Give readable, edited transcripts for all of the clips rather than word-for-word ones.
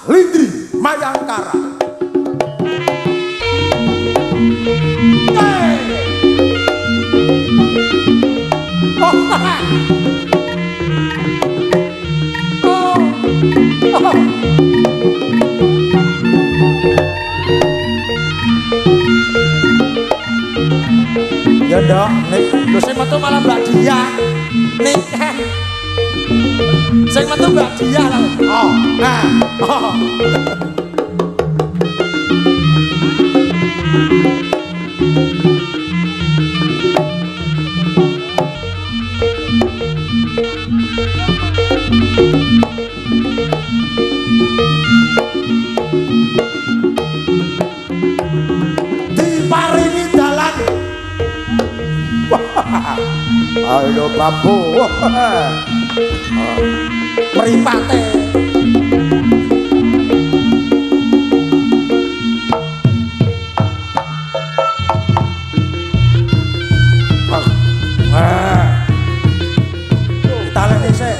Lindri Mayangkara. Ya dong, nih, lu sing metu malah Mbak Dia. Nih, sing metu Mbak Dia lah. Oh, nah, oh. Diparingi dalan. Halo Babu. Mripate. Talene sik.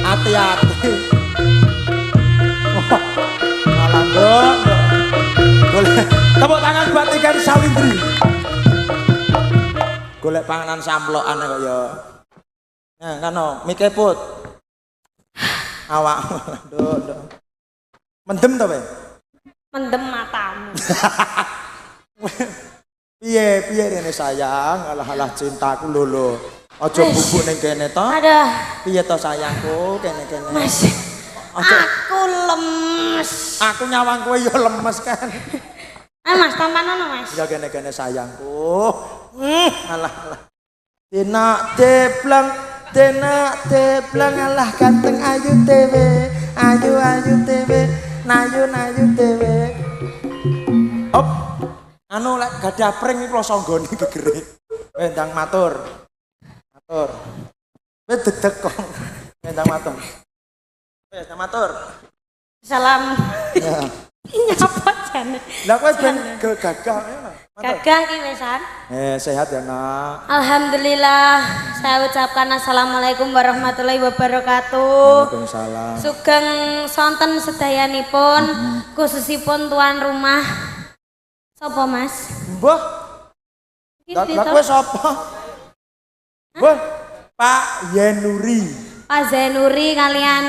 Hati-hati. Malah nduk. Golek tepuk tangan buat Ikan Salindri. Golek panganan samplokan kok ya. Nah, kano mike put. Awak. Nduk. Mendem to, Pe? Mendem matamu. Piye rene sayang, alah cintaku lho. Aja bubuk ning kene to. Aduh. Piye to sayangku, kene. Mas. Aku lemes. Aku nyawang kowe ya lemes kan. Mas, tampanono, Mas. Ya kene sayangku. Alah. Tenak teblang alah ganteng ayu tewe. Ayu tewe. Nayu tewe. Hop. Anu lek gadah pring iki kloso nggone gegere. Ndang matur. Wis dedek kok. Ndang matur. Wis ndang matur. Salam. Ya. Nyapa jane. Lah kowe ben gagah. Gagah ki wesan. Sehat ya, Nak. Alhamdulillah. Saya ucapkan assalamualaikum warahmatullahi wabarakatuh. Waalaikumsalam. Sugeng sonten sedayanipun, khususipun tuan rumah. Sopo Mas? Mbah. Lah kowe sapa? Mbah, Pak Yenuri. Pak Zainuri kalian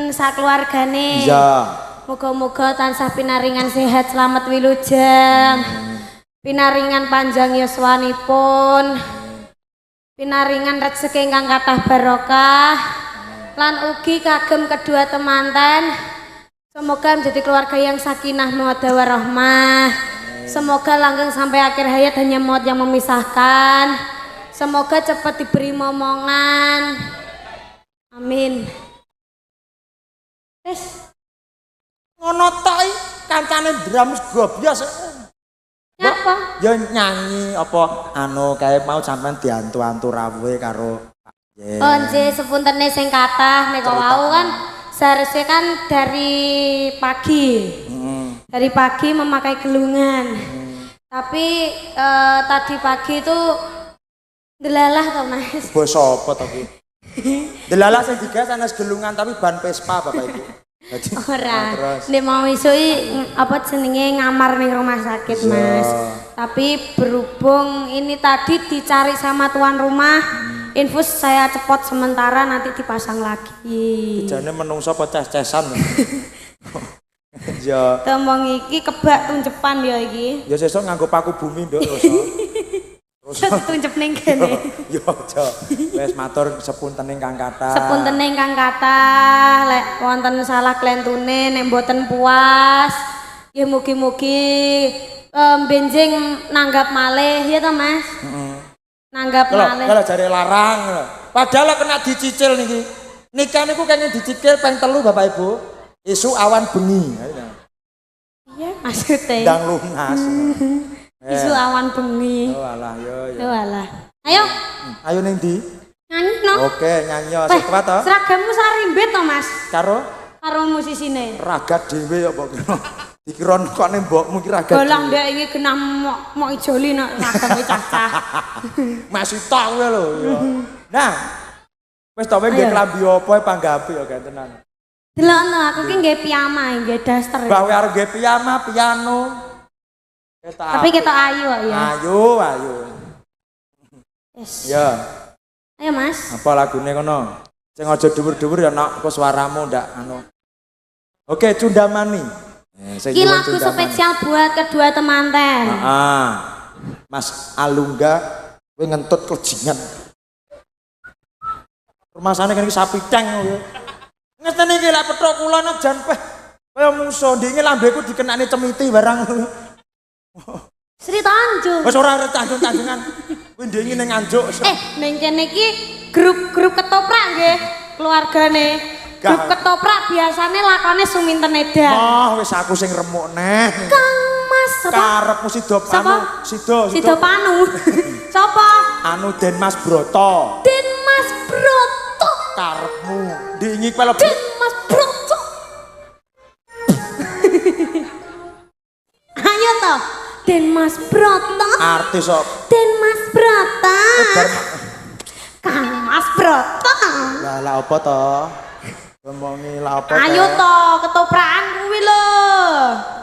sakeluargane. Iya. Moga-moga tansah pinaringan sehat selamat wilujeng. Pinaringan panjang yuswanipun. Pinaringan rezeki ingkang kathah barokah. Lan ugi kagem kedua temanten. Semoga menjadi keluarga yang sakinah mawaddah warahmah. Semoga langgeng sampai akhir hayat, hanya maut yang memisahkan. Semoga cepat diberi momongan. Amin. Ngono tok kancane drums gobyos. Nyapa? Ya nyanyi apa anu kae mau sampean diantu-antu rawuhe karo Pak Yen. Oh nggih, sepuntene sing kathah nek wau kan seharusnya kan dari pagi. Dari pagi memakai gelungan. Tapi tadi pagi itu delalah toh Mas. Bos apa to ki? Delala sing digas sanes gelungan tapi ban Vespa Bapak Ibu. Jadi Ora. terus. Nek mau isui apa jenenge ngamar ning rumah sakit, Mas. Tapi berhubung ini tadi dicari sama tuan rumah, infus saya cepot sementara nanti dipasang lagi. Jane menungso apa ces-cesan. Ya. Tembang iki kebak tunjepan ya iki. Ya sesuk nganggo paku bumi nduk terus. Terus tunjep ning kene. Yo aja. Wis matur sepunten ingkang kathah. Sepunten ingkang kathah, lek wonten salah klentune nek mboten puas, ya mugi-mugi benjing nanggap malih ya to, Mas? Nanggap malih. Kalau jare larang. Padahal kena dicicil niki. Nikah niku kene dicicil ping 3 Bapak Ibu. Isu awan bengi. Iya, maksudnya. Ndang lungas. Isu awan bengi. Oh alah yo yo. Oh alah. Ayo. Ayo ning ndi? Nyanyi no. Oke, nyanyi sekuat to. Seragammu sarimbit to, Mas? Karo musisine. ragat dhewe ya mbok kira. Dikira kok ning mbokmu ki ragat. Golang ndek iki genah mok ijoli nek ragame cacah. Masih tok kowe lho ya. Nah, wis to nggih klambi apa panggapi ya gantenan. Delokno aku ki nggih piyama nggih daster. Bawe arep nggih piyama, piano. Tapi kita ayu kok ya. Ayu. Yes. Ya. Ayo Mas. Apa lagune kono? Sing aja dhuwur-dhuwur ya nok kok suaramu ndak anu. Oke, Cundamani. Iki lagu spesial buat kedua temanten. Heeh. Mas Alungga kowe ngentut kejingan. Rumasane kan iki sapi teng kowe. Ngestene iki lek petruk kula nek jan peh kaya musuh ndinge lambeku dikenani cemiti barang. Sri Tanjung. Wis ora arep tanjung-tanjungan. Kuwi ndinge ning Anjuk. Ning kene iki grup ketoprak nggih, keluargane. Grup ketoprak biasane lakone Suminten Edan. Oh, wis aku sing remuk neh. Kang Mas sapa? Karepmu Sido Panu. Sido Panu. Sapa? Anu Den Mas Broto. Den Mas Broto. Karepmu. Ndingi kowe Den Mas Broto. Ayo toh. Den Mas Broto. Artis kok. Den Mas Broto. Kang Mas Broto. Lah apa to? Ngomongi lah apa to? Ayo toh, ketoprakan kuwi lho.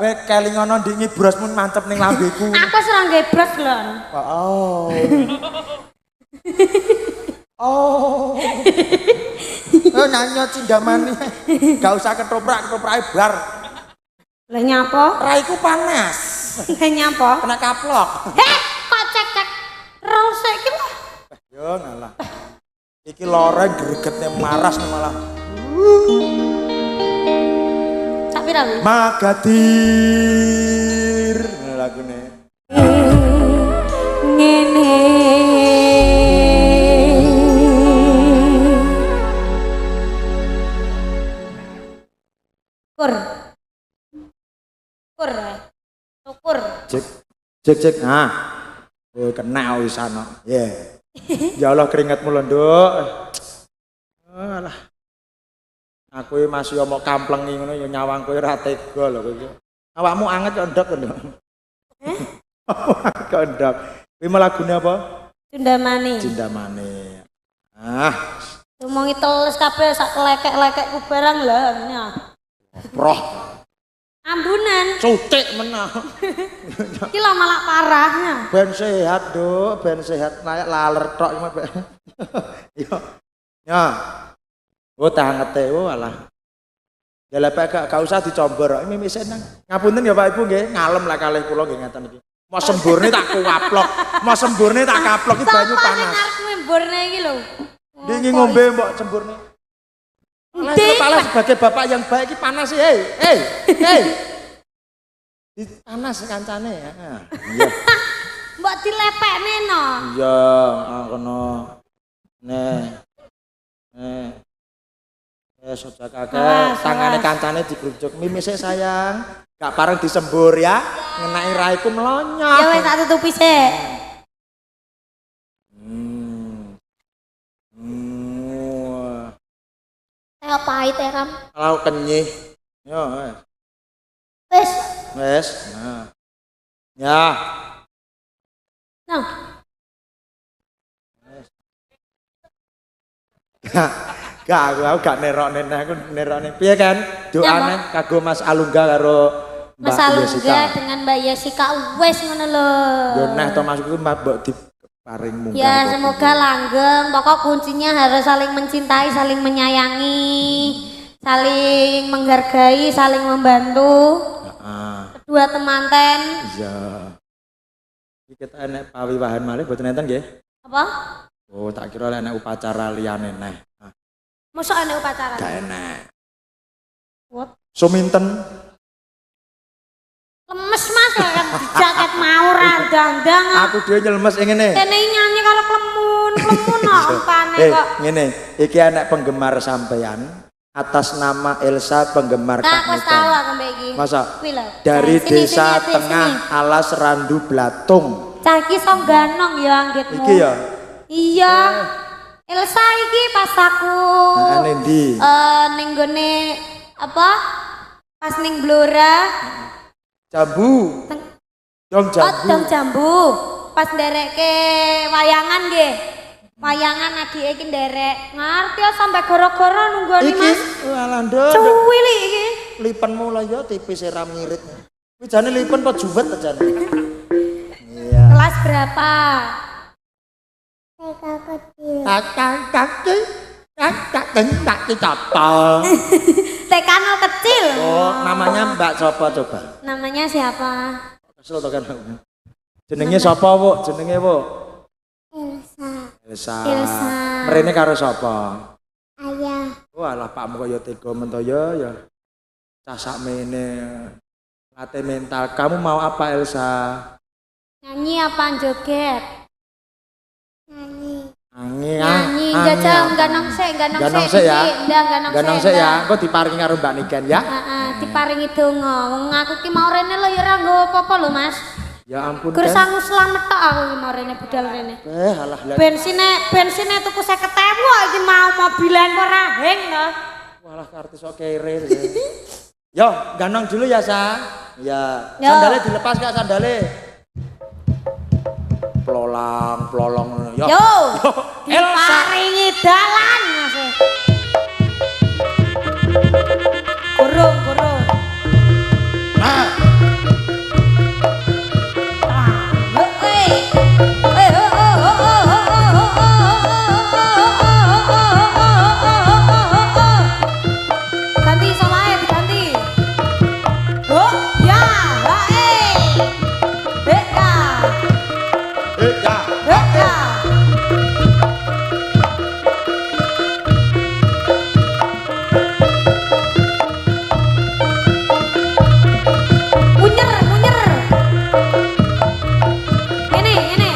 Kowe kelingono ndingi brosmu mancep ning lambeku. Aku serang nggih bros lho. Oh. Oh. Oh nyanyi Cundamani. Gak usah ketoprak-ketoprake bar. Lah nyapa? Raiku panas. Lah nyapa? Kena kaplok. Heh, kok cek-cek rose iki lho. Yo ngalah. Iki lore gregetnya maras malah. Sak pira kuwi? Magadir lagune. Ngene. Syukur. Cek. Nah. Oh kena wis ana. Yeah. Ya Allah keringetmu lho, Nduk. Alah. Aku iki masih omong kamplengi ngono ya nyawang kowe ora tega lho kowe. Awakmu anget kok ndok lho. Kok ndok. Kuwi lagune apa? Cundamani. Ah, Ngomongi teles kabeh sak lekek-lekekku barang lho. proh. Ambunan. Cutik menah. Iki lho malah parahnya. Ben sehat, Nduk, ben sehat naik laler tok iki. Yo. Ya. Oh tangete alah. Ya lepek gak usah dicombor. Mimi seneng. Ngapunten ya Pak Ibu nggih, ngalem lah kalih kula nggih ngaten iki. Mau semburne tak kuwaplok. Mau semburne tak kaplok iki banyu panas. Sapa sing arep semburne iki lho? Dingi ngombe mbok semburne. Kepala sebagai bapak yang baik iki panas sih. Hei. Di panas kancane ya. Iya. Mbok dilepekne no. Iya, kono. Nih. Sudah kakek, tangannya kancane digrujuk. Mimisnya sayang, gak pareng disembur ya. Ngenai raiku melonyok. Ya wes tak tutupi sik. Saya pahit ya Ram. Kalau kenyih. Yo, Wes. Nah. Ya. Nah. Gak, aku gak nerokne, aku nerokne. Piye kan? Doane kanggo Mas Alungga karo Mas Alungga dengan Mbak Yesika wes ngono lho. Yo nah to Mas iku mbok diparing mungkar. Ya semoga langgeng. Pokok kuncinya harus saling mencintai, saling menyayangi, saling menghargai, saling membantu. Kedua temanten. Iya. Iki kita enek pawiwahan malih boten enten nggih? Apa? Oh, tak kira enek upacara liyane neh. Mosok enek upacara? Gak enek. What? Suminten. Lemes Mas kan jaket mau randang-dang. Aku dhewe nyelmes ngene. Kene nyanyi karo klemun ompane kok. Ngene, iki anak penggemar sampeyan atas nama Elsa penggemar Kak Nah, wis tahu aku mbek iki. Masa? Kuwi lho. Dari Sini, desa sini, Tengah sini. Alas Randu Blatung. Cah iki songganong ya anggitmu. Iki ya. Iya. Elsa iki pas aku Nah, ndi? ning gone apa? Pas ning Blora. Jambu. Dong jambu. Dong jambu. Pas nderekke wayangan nggih. Wayangan adike iki nderek. Ngerti ya sampe gara-gara nunggoni Mas. Iki alah nduk. Cuwili iki. Lipenmu lah ya tipis ra ngirit. Kuwi jane lipen apa juwet ta jane? Iya. Kelas berapa? Tak apa. TK nol kecil. Oh, namanya Mbak Sopo coba. Namanya siapa? Kesel to kan. Jenenge sapa, Bu? Jenenge, Bu? Elsa. Elsa. Mrene karo sapa? Ayah. Oh, alah pakmu kaya tega mentoya ya. Cah sakmene latih mental. Kamu mau apa, Elsa? Nyanyi apa joget? Nyanyi. Jajal ganong sik Ganong sik ya. Ganong sik ya. Engko diparingi karo Mbak Niken ya. Heeh, diparingi donga. Wong aku ki mau rene lho ya ora nggo apa-apa lho, Mas. Ya ampun. Gur sangu slamet tok aku ki mau rene budal rene. Alah lah. Bensine tuku 50.000 iki mau mobilan ora heng to. Walah kartu sok kere. Yo, ganong dulu ya, Sa. Ya. Yo. Sandale dilepas Kak sandale. Plolong. Yo. Elsa. Diparingi dalan, Mas. Gurung. Nah. Ganti solae diganti. Oh, ya, Beka. Munyer. Ini.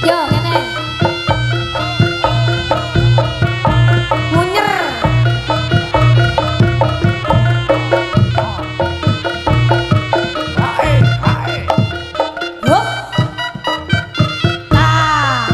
Yo, ini. Munyer. Hop. Nah.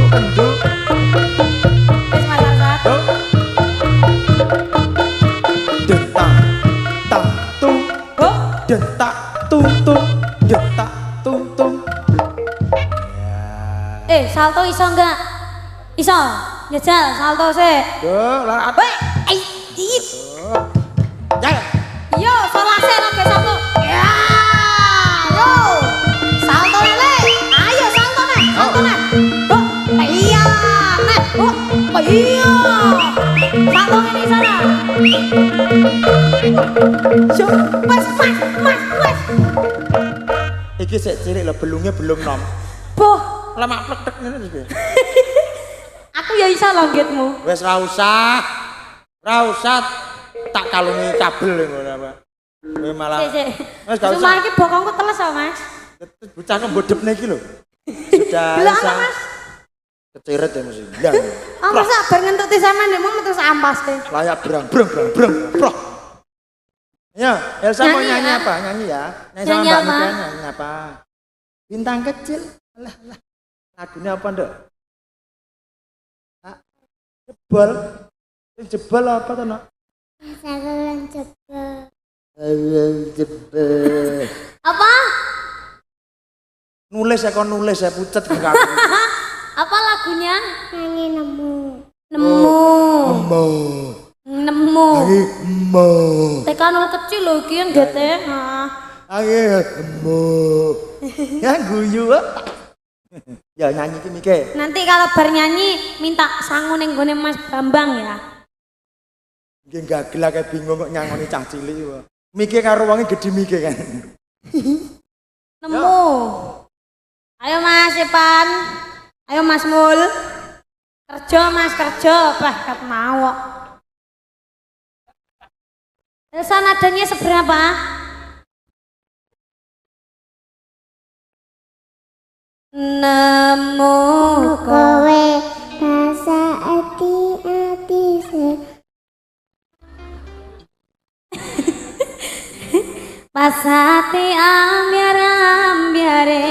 Kendu. Wis Mas Arsat. Yo. Dentak tak tung. Hop. Dentak tung. Dentak tung. Salto iso enggak? Iso. Jajal salto sik. Yo, lah Weh, dit. ya. Yo, solase lagi salto. Ya. Yo. Salto lele. Ayo salto nih. Oh, iya. Nih. Oh, iya. Salto ini sana. Mas. Iki sik cilik lho belungnya belum nom. Boh, Lemak plek ngene terus piye? aku ya iso lho nggetmu. Wis ra usah. Tak kalungi kabel ngono apa. Kowe malah Sik. wis gak Cuma usah. iki bokongku teles kok, Mas. Bocah ngembodepne iki lho. Sudah Delok apa, usah. Mas? Keceret ya mesti. Lah. Oh, masa bar ngentuk ti sampean ndek mau metu ampas te. Layak brang. Proh. Ya, Elsa mau Nyanyi, nyanyi ya? apa? Nyanyi ya. Nyanyi sama Nyanyi Mbak apa? Mika nyanyi apa? Bintang kecil. Alah, alah. Lagunya apa, Nduk? Ah, jebol. Jebol apa tuh, Nok? Saluran jebol. Jebol. Apa? Nulis ya, kon nulis ya, pucet enggak. Apa lagunya? Nyanyi nemu. Nemu. Emo. Nemu. Ayo, emo. TK 0 kecil loh, kian GT. Nah. Ayo, emo. Ya guyu. Ya nyanyi ki Mike. Nanti kalau bar nyanyi minta sangu ning gone Mas Bambang ya. Nggih gagel kayak bingung kok nyangoni cah cilik wae. Mike karo wonge gedhe Mike kan. Nemu. Ayo Mas Ipan. Ayo Mas Mul. Kerja Mas kerja, kat mau kok. Elsa nadanya seberapa? Nemu Kowe rasa ati-ati se. pasati ambyar-ambyare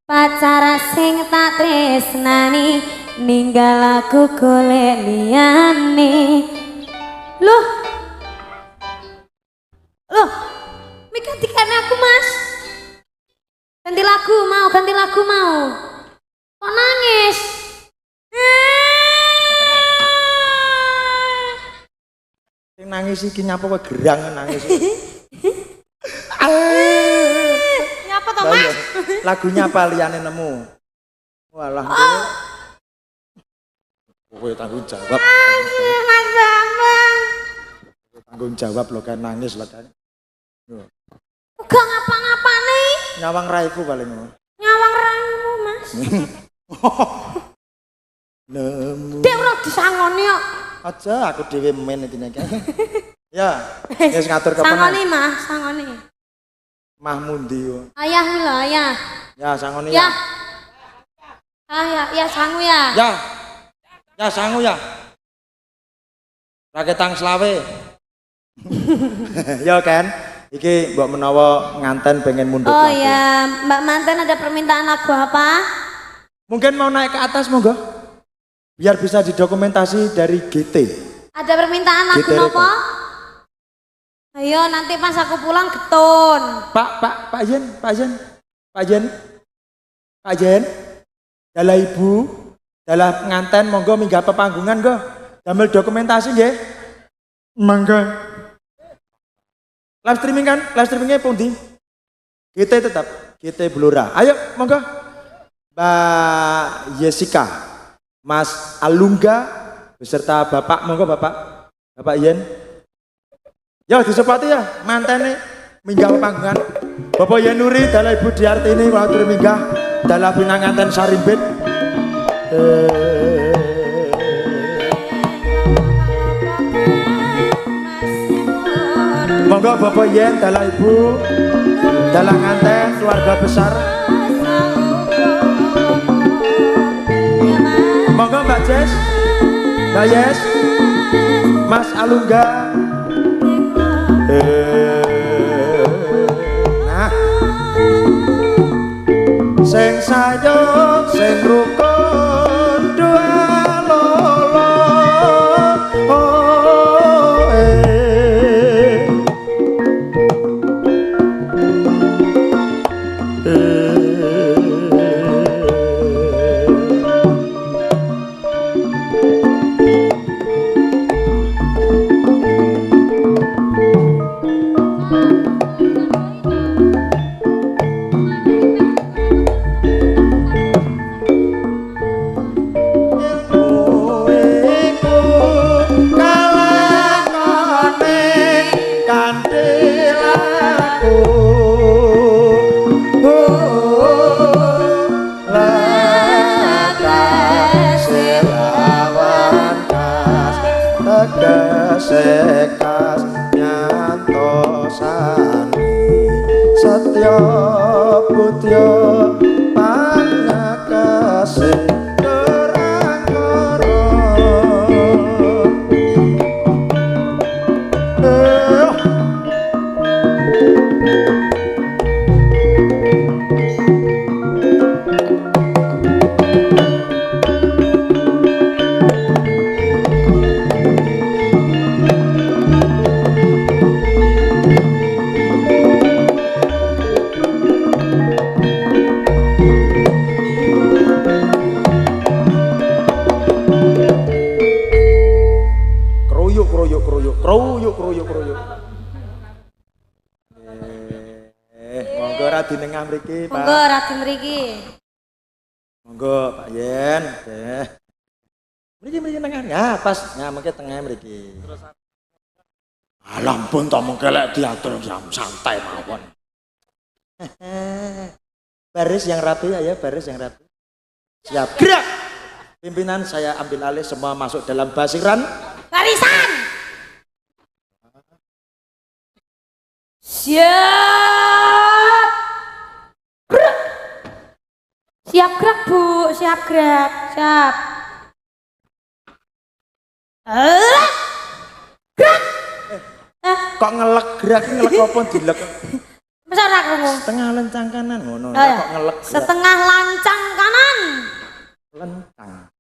pacar sing tak tresnani ninggal aku golek liyane. Loh Mika gantikan aku Mas. Ganti lagu mau. Kok nangis? Sing nangis iki nyapa kowe gerang nangis. Nyapa to Mas? Lagunya apa liyane nemu? Walah. Kowe tanggung jawab. Mas Bambang. Tanggung jawab lo kan nangis lo kan. Gak ngapa-ngapa nih. Nyawang raiku paling ngono. Nyawang raimu Mas. Nemu. Dek ora disangoni kok. Aja aku dhewe men iki nek. Ya, wis ngatur kepenan. Sangoni Mas, sangoni. Mah mundi yo. Ayah iki lho, ayah. Ya sangoni Ya. ya. Ya sangu ya. Ya. Ya sangu ya. Raketang selawe. Ya kan. Iki mbok menawa nganten pengen mundut Oh lagu. ya, Mbak Manten ada permintaan lagu apa? Mungkin mau naik ke atas monggo. Biar bisa didokumentasi dari GT. Ada permintaan lagu Gitu, nopo? Ayo nanti pas aku pulang getun. Pak Jen. Dalah ibu, dalah pengantin monggo minggah pepanggungan go. Damel dokumentasi nggih. Mangga. Live streaming kan? Live streamingnya pundi? GT tetap, GT Blora. Ayo monggo. Mbak Jessica, Mas Alungga beserta Bapak, monggo Bapak Yen. Ya disepati ya, mantene minggah panggungan. Bapak Yen Nuri, dalah Ibu Diartini waktu minggah, dalah pinanganten Sarimbit. Monggo Bapak Yen, dalah Ibu, dalah nganten keluarga besar. Monggo Mbak Jess, Mbak Yes, Mas Alungga. Nah, sing sayang, sing rukun dua lolo. Oh, sekas nyantosan Satya Putya Pangakase Terangkara radi nengah mriki, Pak. Monggo radi mriki. Monggo Pak Yen. Nggih. Mriki tengah. Ya, pas. Ya, mengke tengah mriki. Terus alah pun to mengke lek diatur jam santai mawon. Baris yang rapi ya, baris yang rapi. Siap. Gerak. Pimpinan saya ambil alih, semua masuk dalam basiran. Barisan. Siap. Gerak. Siap gerak, Bu. Siap gerak. Siap. Gerak. Kok ngelek gerak apa dilek? Masa ora krungu? Setengah lencang kanan ngono. Oh, ya. Kok ngelek gerak? Setengah lancang kanan. Lencang.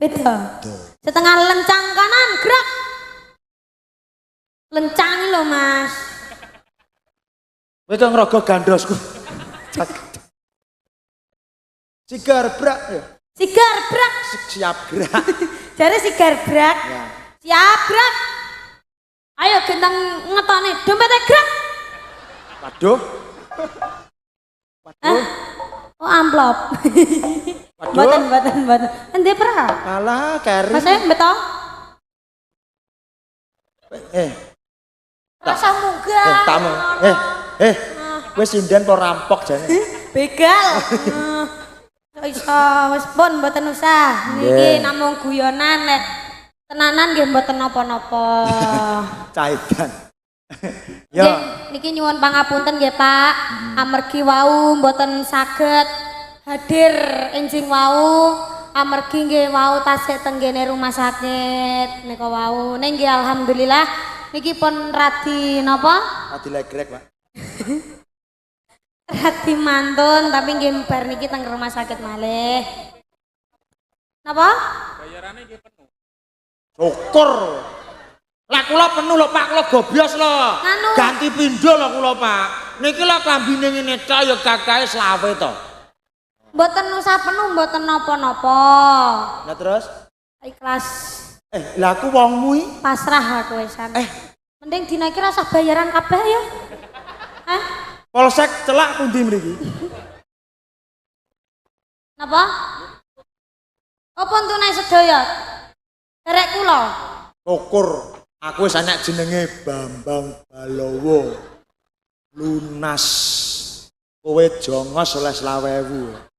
Beda. Setengah lencang kanan, gerak. Lencang lho, Mas. Kowe kok ngrogo gandosku. Sigar brak ya. Sigar brak. Siap gerak. Jare sigar brak. Ya. Siap gerak. Ayo gendang ngetone dompete gerak. Waduh. Waduh. Oh, amplop. Waduh. Mboten. Endi pra? Alah, kari. Mas beto. Rasa munggah. Tamu. Wis sinden po rampok jane. Begal. Iso wis pun mboten usah. Niki namung guyonan lek tenanan nggih mboten napa-napa. Caidan. Yo. Niki nyuwun pangapunten nggih Pak. Amargi wau mboten saged hadir enjing wau. Amargi nggih wau tasih tenggene rumah sakit nika wau. Ning nggih alhamdulillah niki pun radi napa? Radi legrek, Pak. Radi mantun tapi nggih bar niki teng rumah sakit malih. Napa? Bayarannya nggih penuh. Syukur. Lah kula penuh lho Pak, kula gobyos lho. Anu. Ganti pindho lho kula Pak. Niki lho klambine ngene tok ya kakae slawe to. Mboten usah penuh, mboten napa-napa. Nah terus? Ikhlas. Lah aku wongmu iki Pasrah aku wisan. Mending dina iki rasah bayaran kabeh ya. Hah? polsek celak pundi mriki? Napa? Apa tunai sedaya? Derek kula. Syukur. Aku wis anak jenenge Bambang Balowo. Lunas. Kowe jongos oleh 20.000.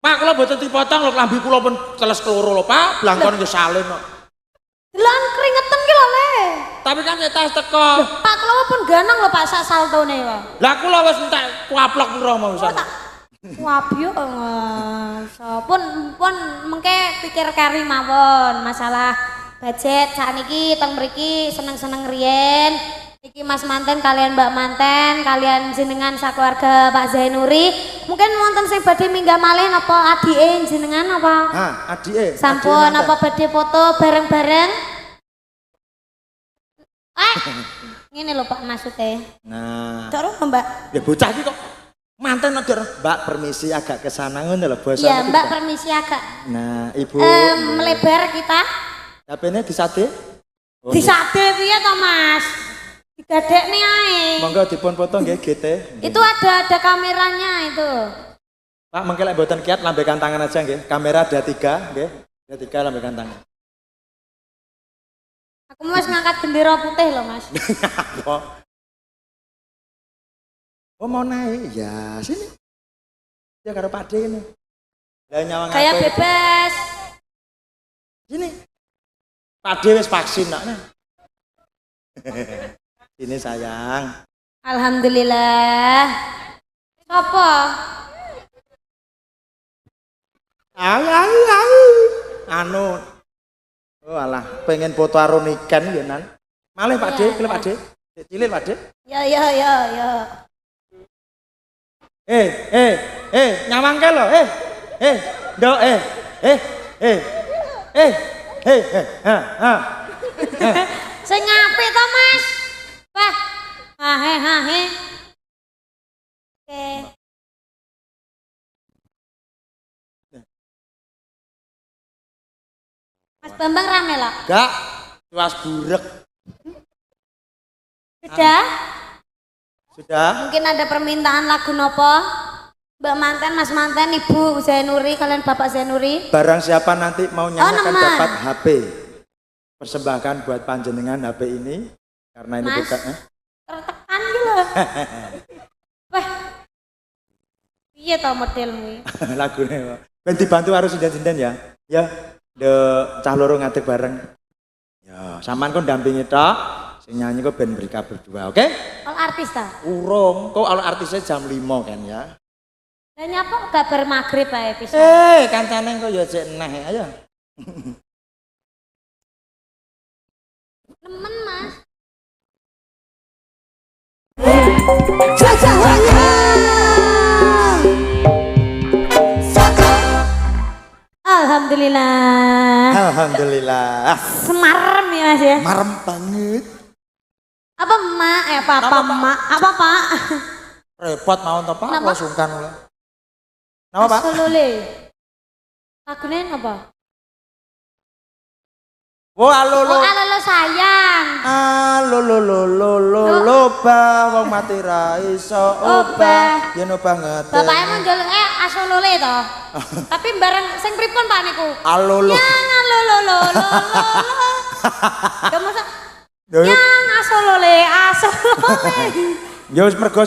Pak, kula mboten dipotong lho, klambi kula pun teles keloro lho, Pak. Blangkon nggih salin kok. Delan keringetan ki lho Le. Tapi kan tas teko. Pak kula pun ganang lho Pak sak saltone wae. Lah kula wis entek kuaplok pira mau wisan. Wabyo pun mengke pikir kari mawon masalah budget sakniki teng mriki seneng-seneng riyen. Iki Mas Manten kalian Mbak Manten, kalian jenengan sakeluarga Pak Zainuri. Mungkin wonten sing badhe minggah malih napa adike jenengan apa? Hah, adike. Sampun apa badhe foto bareng-bareng? Ngene lho Pak maksudnya. Nah. Terus Mbak. Ya bocah iki kok manten aja. Mbak permisi agak kesana ngono lho bos. Iya Mbak permisi agak. Nah, Ibu. Melebar kita. HP-ne disade? Oh, Disade piye to Mas? Digadekne ae. monggo dipun foto nggih GT. Itu ada kameranya itu. Pak, mengke lek mboten kiat lambaikan tangan aja nggih. Kamera ada 3 nggih. Ada 3 lambaikan tangan. Aku mau ngangkat bendera putih loh Mas. Apa? Oh mau naik? Ya sini. Ya karo Pak D ini. Lah nyawang Kayak aku. bebas. Sini. Pak D wis vaksin nak. Ini sayang. Alhamdulillah. Apa? Anu. Oh alah, pengen foto arun ikan ya nan. Malih Pak D, pilih Pak D. Cilik Pak D. Ya. Nyawang ke lo. Ndok Sing ngapi to Mas? Wah. Hahe. Oke. Mas Bambang rame lah. Enggak, cuas burek. Sudah? Sudah? Mungkin ada permintaan lagu nopo? Mbak Manten, Mas Manten, Ibu Zainuri, kalian Bapak Zainuri. Barang siapa nanti mau nyanyi akan nemen. dapat HP. Persembahkan buat panjenengan HP ini karena ini Mas. bukan Tertekan gitu loh. Wah. Iya tau modelmu. lagunya. Ben dibantu harus sinden-sinden ya. Ya, de cah loro ngadeg bareng. Ya, sampean kok dampingi tok. Sing nyanyi kok ben mereka berdua, oke? Kalau artis ta? Urung, kok kalau artisnya jam 5 kan ya. Dan nyapa kabar maghrib ae pisan. Kancane kok ya cek neh ayo. Nemen Mas. Alhamdulillah. Alhamdulillah. Semarem ya Mas ya. Marem banget. Apa emak? Apa emak? Apa Pak? Repot mau to Pak, Napa? kok sungkan lho. Napa Pak? Asolole. Lagune apa? Oh, alo Oh, alolo sayang. Lo wong mati ra iso obah. Yen obah ngeten. Bapaknya mau njaluk asolole to. Tapi bareng sing pripun Pak niku? Alolo. Yang alolo. Gak masa. Yo Yang asolole. yo wis mergo